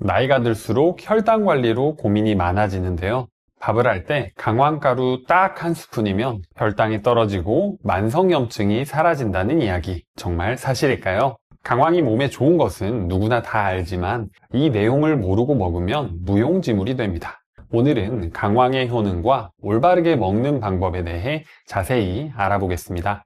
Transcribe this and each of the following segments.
나이가 들수록 혈당 관리로 고민이 많아지는데요. 밥을 할 때 강황가루 딱 한 스푼이면 혈당이 떨어지고 만성염증이 사라진다는 이야기, 정말 사실일까요? 강황이 몸에 좋은 것은 누구나 다 알지만 이 내용을 모르고 먹으면 무용지물이 됩니다. 오늘은 강황의 효능과 올바르게 먹는 방법에 대해 자세히 알아보겠습니다.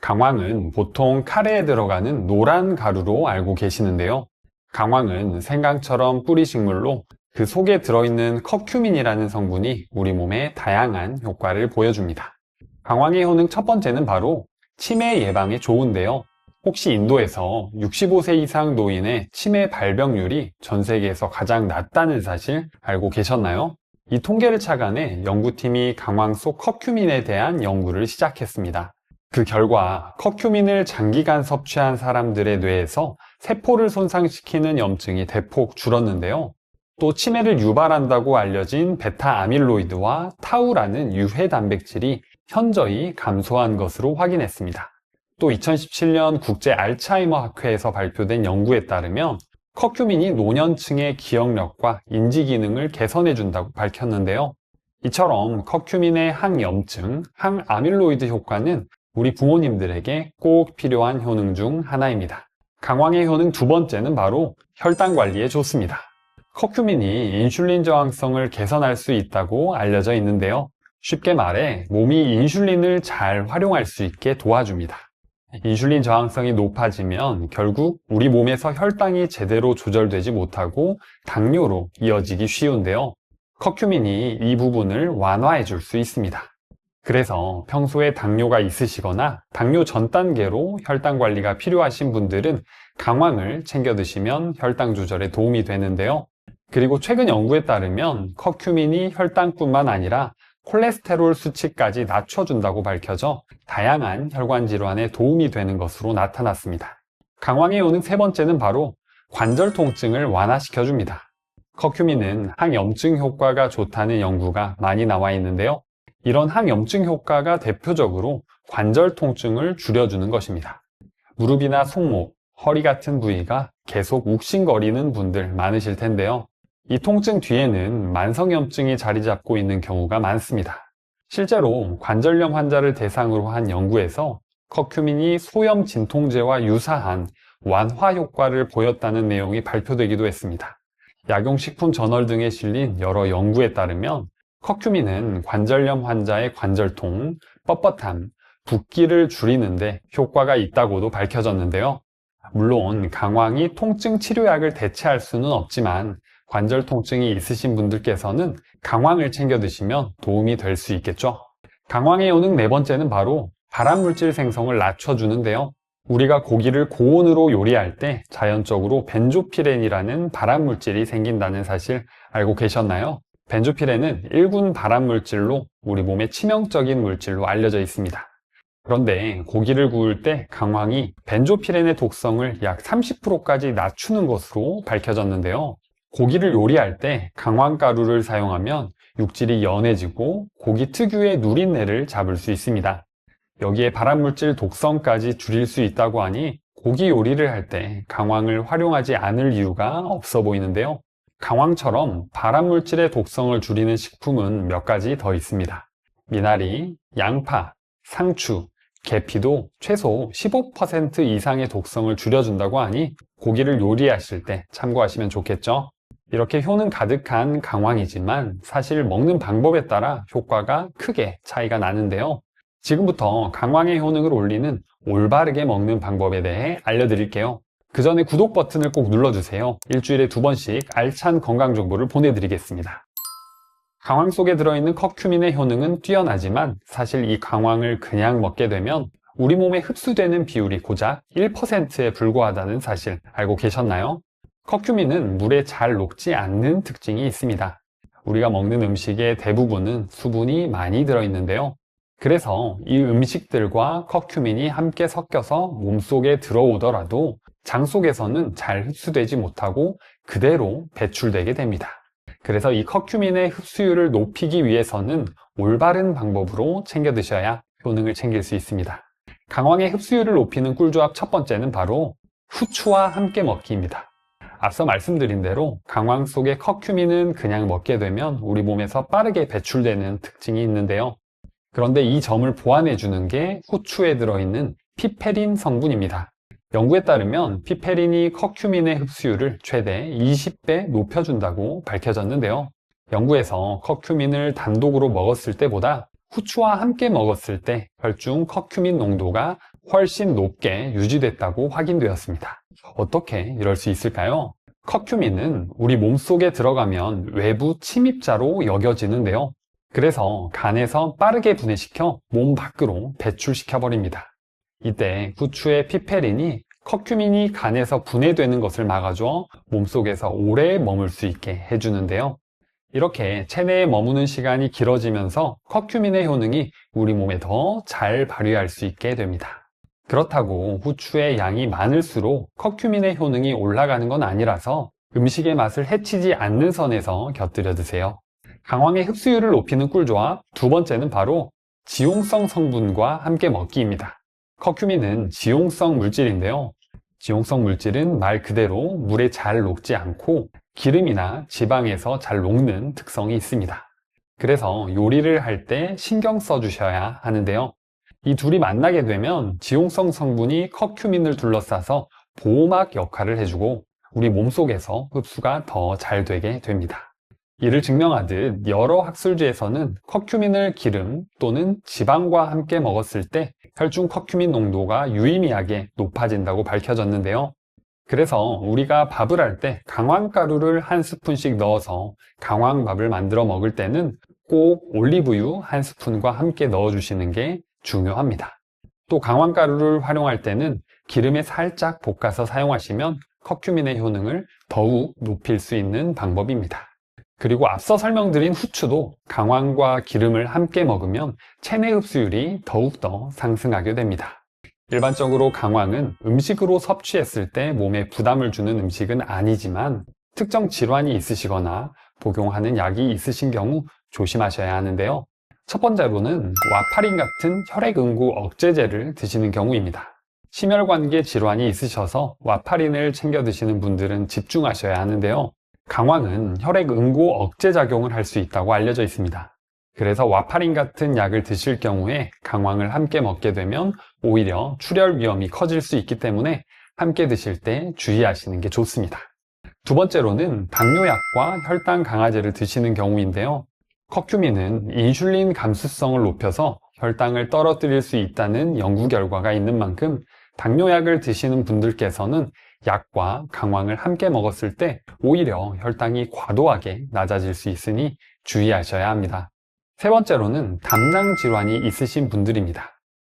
강황은 보통 카레에 들어가는 노란 가루로 알고 계시는데요. 강황은 생강처럼 뿌리 식물로 그 속에 들어있는 커큐민이라는 성분이 우리 몸에 다양한 효과를 보여줍니다. 강황의 효능 첫 번째는 바로 치매 예방에 좋은데요. 혹시 인도에서 65세 이상 노인의 치매 발병률이 전 세계에서 가장 낮다는 사실 알고 계셨나요? 이 통계를 착안해 연구팀이 강황 속 커큐민에 대한 연구를 시작했습니다. 그 결과 커큐민을 장기간 섭취한 사람들의 뇌에서 세포를 손상시키는 염증이 대폭 줄었는데요. 또 치매를 유발한다고 알려진 베타 아밀로이드와 타우라는 유해 단백질이 현저히 감소한 것으로 확인했습니다. 또 2017년 국제 알츠하이머 학회에서 발표된 연구에 따르면 커큐민이 노년층의 기억력과 인지 기능을 개선해 준다고 밝혔는데요. 이처럼 커큐민의 항염증, 항아밀로이드 효과는 우리 부모님들에게 꼭 필요한 효능 중 하나입니다. 강황의 효능 두 번째는 바로 혈당 관리에 좋습니다. 커큐민이 인슐린 저항성을 개선할 수 있다고 알려져 있는데요. 쉽게 말해 몸이 인슐린을 잘 활용할 수 있게 도와줍니다. 인슐린 저항성이 높아지면 결국 우리 몸에서 혈당이 제대로 조절되지 못하고 당뇨로 이어지기 쉬운데요. 커큐민이 이 부분을 완화해 줄 수 있습니다. 그래서 평소에 당뇨가 있으시거나 당뇨 전 단계로 혈당 관리가 필요하신 분들은 강황을 챙겨 드시면 혈당 조절에 도움이 되는데요. 그리고 최근 연구에 따르면 커큐민이 혈당뿐만 아니라 콜레스테롤 수치까지 낮춰준다고 밝혀져 다양한 혈관 질환에 도움이 되는 것으로 나타났습니다. 강황의 효능 세 번째는 바로 관절 통증을 완화시켜줍니다. 커큐민은 항염증 효과가 좋다는 연구가 많이 나와 있는데요. 이런 항염증 효과가 대표적으로 관절 통증을 줄여주는 것입니다. 무릎이나 손목, 허리 같은 부위가 계속 욱신거리는 분들 많으실 텐데요. 이 통증 뒤에는 만성염증이 자리 잡고 있는 경우가 많습니다. 실제로 관절염 환자를 대상으로 한 연구에서 커큐민이 소염 진통제와 유사한 완화 효과를 보였다는 내용이 발표되기도 했습니다. 약용식품 저널 등에 실린 여러 연구에 따르면 커큐민은 관절염 환자의 관절통, 뻣뻣함, 붓기를 줄이는데 효과가 있다고도 밝혀졌는데요. 물론 강황이 통증 치료약을 대체할 수는 없지만 관절 통증이 있으신 분들께서는 강황을 챙겨 드시면 도움이 될 수 있겠죠. 강황의 효능 네 번째는 바로 발암물질 생성을 낮춰주는데요. 우리가 고기를 고온으로 요리할 때 자연적으로 벤조피렌이라는 발암물질이 생긴다는 사실 알고 계셨나요? 벤조피렌은 1군 발암물질로 우리 몸에 치명적인 물질로 알려져 있습니다. 그런데 고기를 구울 때 강황이 벤조피렌의 독성을 약 30%까지 낮추는 것으로 밝혀졌는데요. 고기를 요리할 때 강황가루를 사용하면 육질이 연해지고 고기 특유의 누린내를 잡을 수 있습니다. 여기에 발암물질 독성까지 줄일 수 있다고 하니 고기 요리를 할 때 강황을 활용하지 않을 이유가 없어 보이는데요. 강황처럼 발암물질의 독성을 줄이는 식품은 몇 가지 더 있습니다. 미나리, 양파, 상추, 계피도 최소 15% 이상의 독성을 줄여준다고 하니 고기를 요리하실 때 참고하시면 좋겠죠. 이렇게 효능 가득한 강황이지만 사실 먹는 방법에 따라 효과가 크게 차이가 나는데요. 지금부터 강황의 효능을 올리는 올바르게 먹는 방법에 대해 알려드릴게요. 그 전에 구독 버튼을 꼭 눌러주세요. 일주일에 2번씩 알찬 건강 정보를 보내드리겠습니다. 강황 속에 들어있는 커큐민의 효능은 뛰어나지만 사실 이 강황을 그냥 먹게 되면 우리 몸에 흡수되는 비율이 고작 1%에 불과하다는 사실 알고 계셨나요? 커큐민은 물에 잘 녹지 않는 특징이 있습니다. 우리가 먹는 음식의 대부분은 수분이 많이 들어있는데요. 그래서 이 음식들과 커큐민이 함께 섞여서 몸속에 들어오더라도 장 속에서는 잘 흡수되지 못하고 그대로 배출되게 됩니다. 그래서 이 커큐민의 흡수율을 높이기 위해서는 올바른 방법으로 챙겨 드셔야 효능을 챙길 수 있습니다. 강황의 흡수율을 높이는 꿀조합 첫 번째는 바로 후추와 함께 먹기입니다. 앞서 말씀드린 대로 강황 속의 커큐민은 그냥 먹게 되면 우리 몸에서 빠르게 배출되는 특징이 있는데요. 그런데 이 점을 보완해주는 게 후추에 들어있는 피페린 성분입니다. 연구에 따르면 피페린이 커큐민의 흡수율을 최대 20배 높여준다고 밝혀졌는데요. 연구에서 커큐민을 단독으로 먹었을 때보다 후추와 함께 먹었을 때 혈중 커큐민 농도가 훨씬 높게 유지됐다고 확인되었습니다. 어떻게 이럴 수 있을까요? 커큐민은 우리 몸속에 들어가면 외부 침입자로 여겨지는데요. 그래서 간에서 빠르게 분해시켜 몸 밖으로 배출시켜 버립니다. 이때 후추의 피페린이 커큐민이 간에서 분해되는 것을 막아줘 몸속에서 오래 머물 수 있게 해주는데요. 이렇게 체내에 머무는 시간이 길어지면서 커큐민의 효능이 우리 몸에 더 잘 발휘할 수 있게 됩니다. 그렇다고 후추의 양이 많을수록 커큐민의 효능이 올라가는 건 아니라서 음식의 맛을 해치지 않는 선에서 곁들여 드세요. 강황의 흡수율을 높이는 꿀조합 두 번째는 바로 지용성 성분과 함께 먹기입니다. 커큐민은 지용성 물질인데요. 지용성 물질은 말 그대로 물에 잘 녹지 않고 기름이나 지방에서 잘 녹는 특성이 있습니다. 그래서 요리를 할 때 신경 써주셔야 하는데요. 이 둘이 만나게 되면 지용성 성분이 커큐민을 둘러싸서 보호막 역할을 해주고 우리 몸속에서 흡수가 더 잘 되게 됩니다. 이를 증명하듯 여러 학술지에서는 커큐민을 기름 또는 지방과 함께 먹었을 때 혈중 커큐민 농도가 유의미하게 높아진다고 밝혀졌는데요. 그래서 우리가 밥을 할 때 강황가루를 한 스푼씩 넣어서 강황밥을 만들어 먹을 때는 꼭 올리브유 한 스푼과 함께 넣어주시는 게 중요합니다. 또 강황가루를 활용할 때는 기름에 살짝 볶아서 사용하시면 커큐민의 효능을 더욱 높일 수 있는 방법입니다. 그리고 앞서 설명드린 후추도 강황과 기름을 함께 먹으면 체내 흡수율이 더욱더 상승하게 됩니다. 일반적으로 강황은 음식으로 섭취했을 때 몸에 부담을 주는 음식은 아니지만 특정 질환이 있으시거나 복용하는 약이 있으신 경우 조심하셔야 하는데요. 첫 번째로는 와파린 같은 혈액응고 억제제를 드시는 경우입니다. 심혈관계 질환이 있으셔서 와파린을 챙겨 드시는 분들은 집중하셔야 하는데요. 강황은 혈액응고 억제 작용을 할 수 있다고 알려져 있습니다. 그래서 와파린 같은 약을 드실 경우에 강황을 함께 먹게 되면 오히려 출혈 위험이 커질 수 있기 때문에 함께 드실 때 주의하시는 게 좋습니다. 두 번째로는 당뇨약과 혈당 강화제를 드시는 경우인데요. 커큐민은 인슐린 감수성을 높여서 혈당을 떨어뜨릴 수 있다는 연구 결과가 있는 만큼 당뇨약을 드시는 분들께서는 약과 강황을 함께 먹었을 때 오히려 혈당이 과도하게 낮아질 수 있으니 주의하셔야 합니다. 세 번째로는 담낭 질환이 있으신 분들입니다.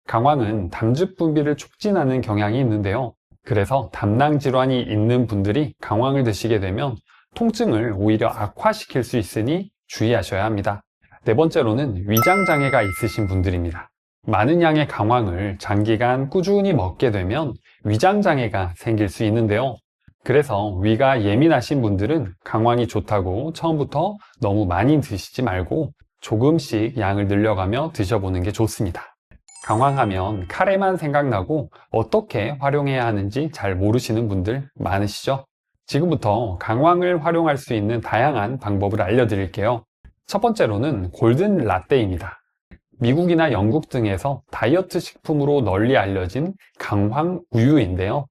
강황은 담즙 분비를 촉진하는 경향이 있는데요. 그래서 담낭 질환이 있는 분들이 강황을 드시게 되면 통증을 오히려 악화시킬 수 있으니 주의하셔야 합니다. 네 번째로는 위장 장애가 있으신 분들입니다. 많은 양의 강황을 장기간 꾸준히 먹게 되면 위장 장애가 생길 수 있는데요. 그래서 위가 예민하신 분들은 강황이 좋다고 처음부터 너무 많이 드시지 말고 조금씩 양을 늘려가며 드셔보는 게 좋습니다. 강황하면 카레만 생각나고 어떻게 활용해야 하는지 잘 모르시는 분들 많으시죠? 지금부터 강황을 활용할 수 있는 다양한 방법을 알려드릴게요. 첫 번째로는 골든 라떼입니다. 미국이나 영국 등에서 다이어트 식품으로 널리 알려진 강황 우유인데요.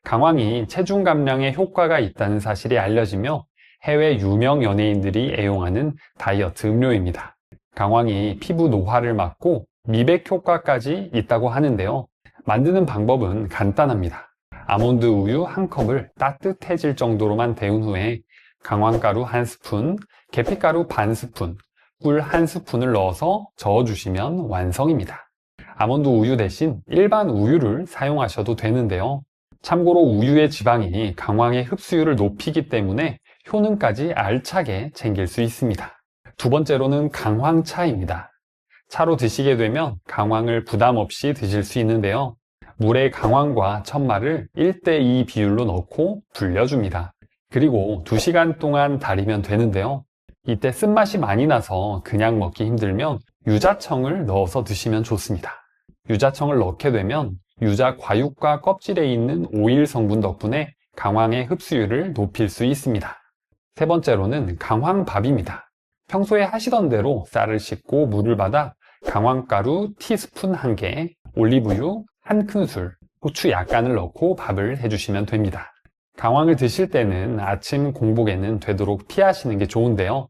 강황이 체중 감량에 효과가 있다는 사실이 알려지며 해외 유명 연예인들이 애용하는 다이어트 음료입니다. 강황이 피부 노화를 막고 미백 효과까지 있다고 하는데요. 만드는 방법은 간단합니다. 아몬드 우유 한 컵을 따뜻해질 정도로만 데운 후에 강황가루 한 스푼, 계피가루 반 스푼, 꿀 한 스푼을 넣어서 저어주시면 완성입니다. 아몬드 우유 대신 일반 우유를 사용하셔도 되는데요. 참고로 우유의 지방이 강황의 흡수율을 높이기 때문에 효능까지 알차게 챙길 수 있습니다. 두 번째로는 강황차입니다. 차로 드시게 되면 강황을 부담 없이 드실 수 있는데요. 물에 강황과 천마를 1:2 비율로 넣고 불려줍니다. 그리고 2시간 동안 달이면 되는데요. 이때 쓴맛이 많이 나서 그냥 먹기 힘들면 유자청을 넣어서 드시면 좋습니다. 유자청을 넣게 되면 유자 과육과 껍질에 있는 오일 성분 덕분에 강황의 흡수율을 높일 수 있습니다. 세 번째로는 강황밥입니다. 평소에 하시던 대로 쌀을 씻고 물을 받아 강황가루 티스푼 1개, 올리브유 1큰술, 후추 약간을 넣고 밥을 해주시면 됩니다. 강황을 드실 때는 아침 공복에는 되도록 피하시는 게 좋은데요.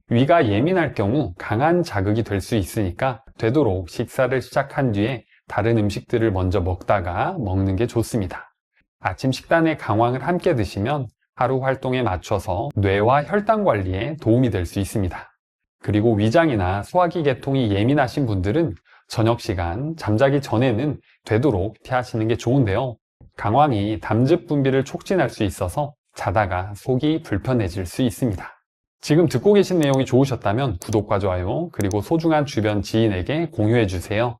위가 예민할 경우 강한 자극이 될 수 있으니까 되도록 식사를 시작한 뒤에 다른 음식들을 먼저 먹다가 먹는 게 좋습니다. 아침 식단에 강황을 함께 드시면 하루 활동에 맞춰서 뇌와 혈당 관리에 도움이 될 수 있습니다. 그리고 위장이나 소화기 계통이 예민하신 분들은 저녁 시간, 잠자기 전에는 되도록 피하시는 게 좋은데요. 강황이 담즙 분비를 촉진할 수 있어서 자다가 속이 불편해질 수 있습니다. 지금 듣고 계신 내용이 좋으셨다면 구독과 좋아요, 그리고 소중한 주변 지인에게 공유해 주세요.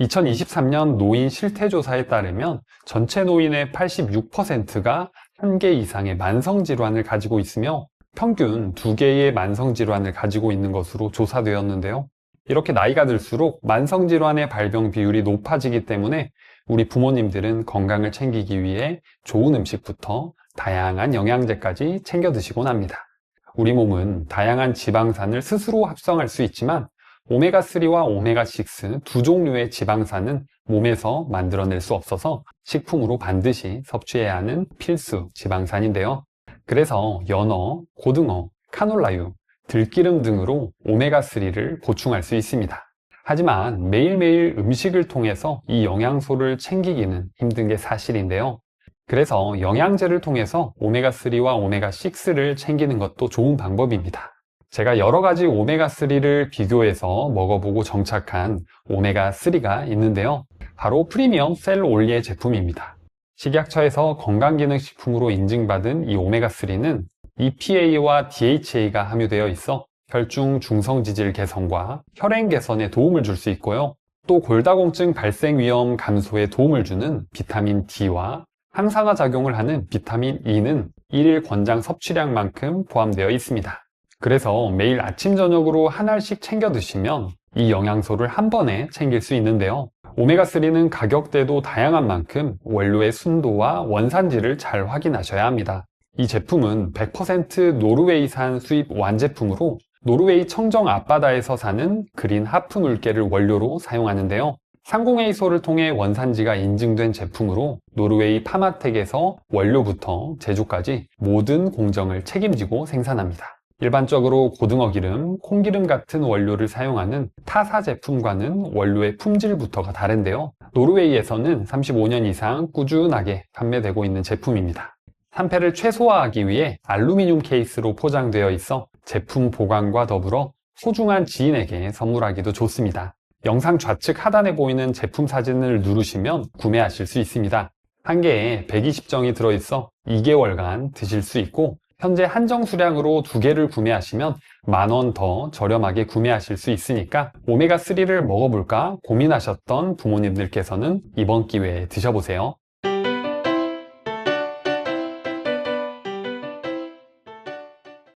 2023년 노인 실태조사에 따르면 전체 노인의 86%가 1개 이상의 만성질환을 가지고 있으며 평균 2개의 만성질환을 가지고 있는 것으로 조사되었는데요. 이렇게 나이가 들수록 만성질환의 발병 비율이 높아지기 때문에 우리 부모님들은 건강을 챙기기 위해 좋은 음식부터 다양한 영양제까지 챙겨 드시곤 합니다. 우리 몸은 다양한 지방산을 스스로 합성할 수 있지만 오메가3와 오메가6 두 종류의 지방산은 몸에서 만들어낼 수 없어서 식품으로 반드시 섭취해야 하는 필수 지방산인데요. 그래서 연어, 고등어, 카놀라유, 들기름 등으로 오메가3를 보충할 수 있습니다. 하지만 매일매일 음식을 통해서 이 영양소를 챙기기는 힘든 게 사실인데요. 그래서 영양제를 통해서 오메가3와 오메가6를 챙기는 것도 좋은 방법입니다. 제가 여러 가지 오메가3를 비교해서 먹어보고 정착한 오메가3가 있는데요. 바로 프리미엄 셀 올리에 제품입니다. 식약처에서 건강기능식품으로 인증받은 이 오메가3는 EPA와 DHA가 함유되어 있어 혈중 중성지질 개선과 혈행 개선에 도움을 줄 수 있고요. 또 골다공증 발생 위험 감소에 도움을 주는 비타민 D와 항산화 작용을 하는 비타민 E는 1일 권장 섭취량만큼 포함되어 있습니다. 그래서 매일 아침 저녁으로 한 알씩 챙겨 드시면 이 영양소를 한 번에 챙길 수 있는데요. 오메가3는 가격대도 다양한 만큼 원료의 순도와 원산지를 잘 확인하셔야 합니다. 이 제품은 100% 노르웨이산 수입 완제품으로 노르웨이 청정 앞바다에서 사는 그린 하프 물개를 원료로 사용하는데요. 상공회의소를 통해 원산지가 인증된 제품으로 노르웨이 파마텍에서 원료부터 제조까지 모든 공정을 책임지고 생산합니다. 일반적으로 고등어 기름, 콩기름 같은 원료를 사용하는 타사 제품과는 원료의 품질부터가 다른데요. 노르웨이에서는 35년 이상 꾸준하게 판매되고 있는 제품입니다. 산패를 최소화하기 위해 알루미늄 케이스로 포장되어 있어 제품 보관과 더불어 소중한 지인에게 선물하기도 좋습니다. 영상 좌측 하단에 보이는 제품 사진을 누르시면 구매하실 수 있습니다. 한 개에 120정이 들어있어 2개월간 드실 수 있고 현재 한정 수량으로 2개를 구매하시면 10,000원 더 저렴하게 구매하실 수 있으니까 오메가3를 먹어볼까 고민하셨던 부모님들께서는 이번 기회에 드셔보세요.